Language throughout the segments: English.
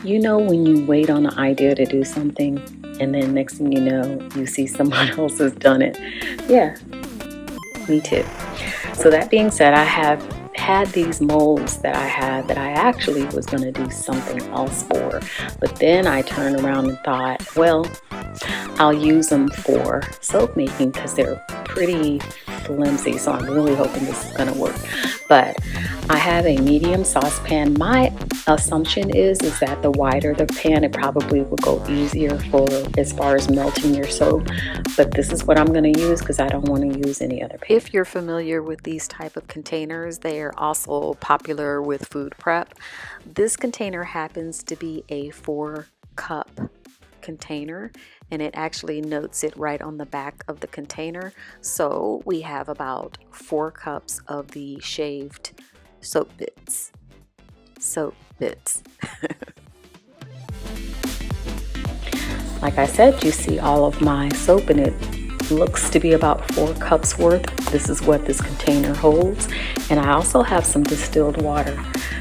You know when you wait on an idea to do something and then next thing you know, you see someone else has done it? Yeah, me too. So that being said, I have had these molds that I had that I actually was going to do something else for. But then I turned around and thought, well, I'll use them for soap making because they're pretty flimsy. So I'm really hoping this is going to work. But I have a medium saucepan. My assumption is that the wider the pan, it probably will go easier for as far as melting your soap. But this is what I'm going to use because I don't want to use any other pan. If you're familiar with these type of containers, they are also popular with food prep. This container happens to be a 4-cup container, and it actually notes it right on the back of the container. So we have about 4 cups of the shaved soap bits. Like I said, you see all of my soap and it looks to be about 4 cups worth. This is what this container holds. And I also have some distilled water.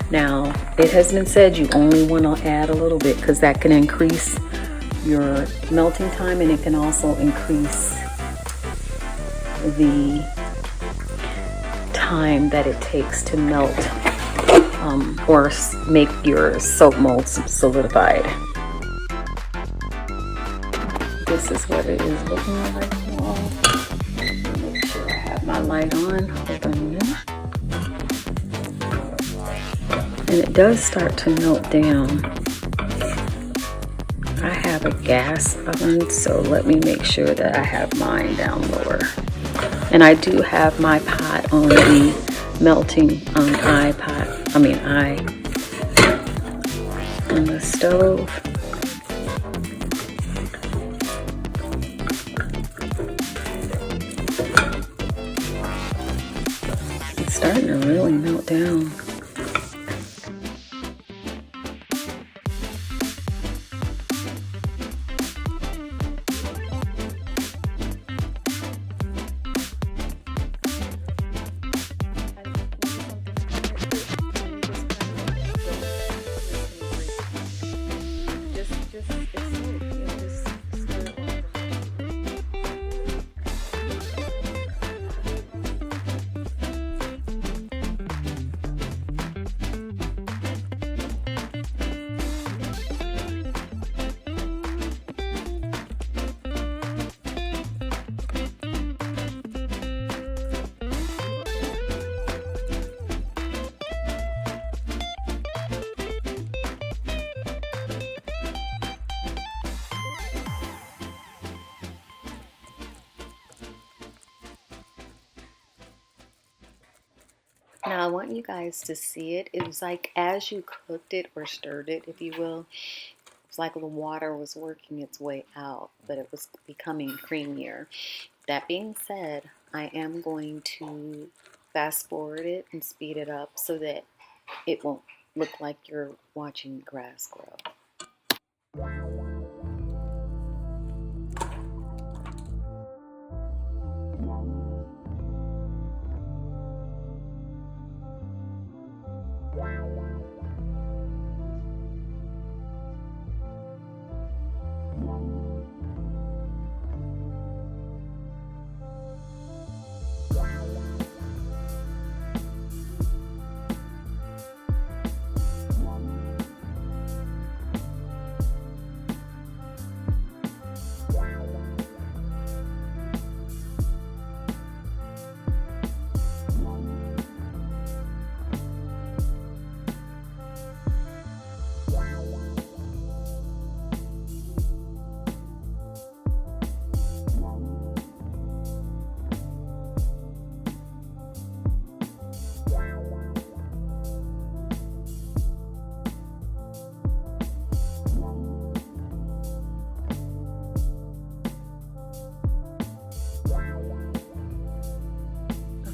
Now, it has been said you only want to add a little bit because that can increase your melting time, and it can also increase the time that it takes to melt or make your soap molds solidified. This is what it is looking like now. Make sure I have my light on. Hold on a minute. And it does start to melt down. I have a gas oven, so let me make sure that I have mine down lower. And I do have my pot on the melting eye on the stove. It's starting to really melt down. Now I want you guys to see it. It was like as you cooked it or stirred it, if you will, it's like the water was working its way out, but it was becoming creamier. That being said, I am going to fast forward it and speed it up so that it won't look like you're watching grass grow.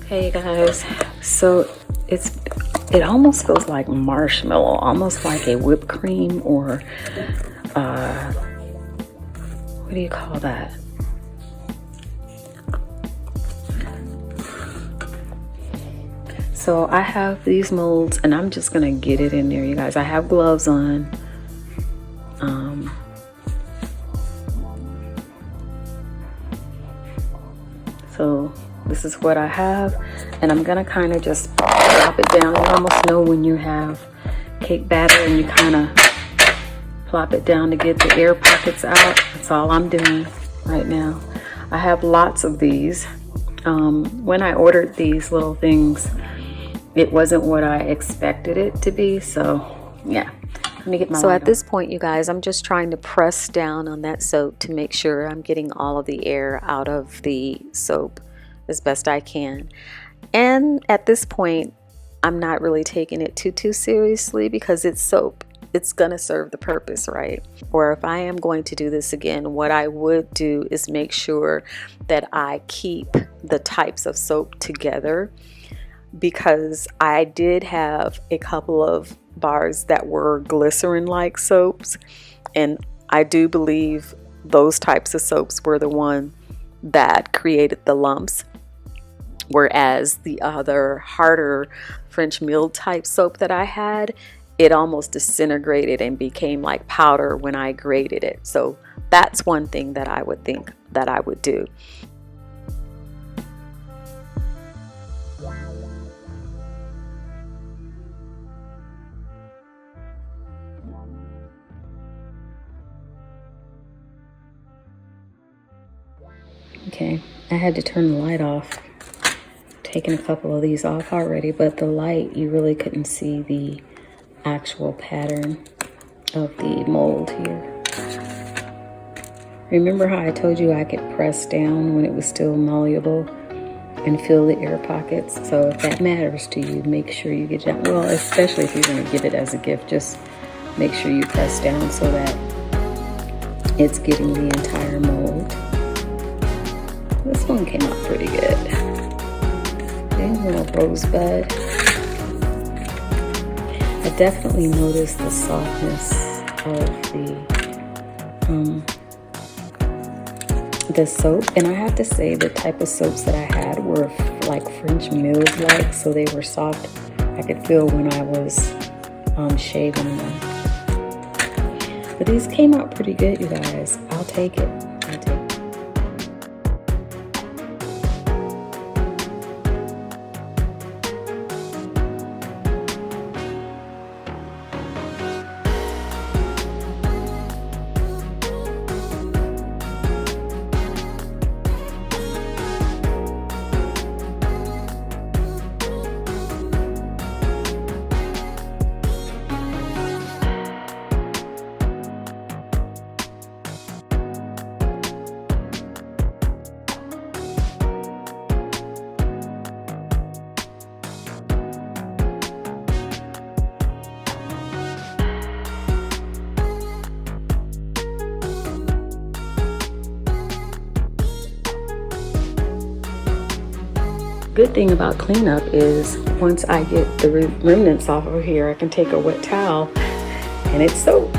Hey guys, so it almost feels like marshmallow, almost like a whipped cream, or what do you call that? So I have these molds and I'm just gonna get it in there, you guys. I have gloves on So this is what I have, and I'm gonna kind of just drop it down. You almost know when you have cake batter and you kind of plop it down to get the air pockets out. That's all I'm doing right now. I have lots of these. When I ordered these little things, it wasn't what I expected it to be, so yeah. Let me get my So at this point, you guys, I'm just trying to press down on that soap to make sure I'm getting all of the air out of the soap as best I can. And at this point, I'm not really taking it too seriously because it's soap. It's gonna serve the purpose, right? Or if I am going to do this again, what I would do is make sure that I keep the types of soap together, because I did have a couple of bars that were glycerin-like soaps, and I do believe those types of soaps were the one that created the lumps, whereas the other harder French mill type soap that I had, it almost disintegrated and became like powder when I grated it. So that's one thing that I would think that I would do. Okay, I had to turn the light off. Taken a couple of these off already, but the light, you really couldn't see the actual pattern of the mold here. Remember how I told you I could press down when it was still malleable and fill the air pockets? So if that matters to you, make sure you get down. Well, especially if you're going to give it as a gift, just make sure you press down so that it's getting the entire mold. This one came out pretty good. Okay, little rosebud. I definitely noticed the softness of the soap, and I have to say the type of soaps that I had were like French mills like, so they were soft. I could feel when I was shaving them. But these came out pretty good, you guys. I'll take it. I'll take it. Good thing about cleanup is once I get the remnants off of here, I can take a wet towel and it's soap.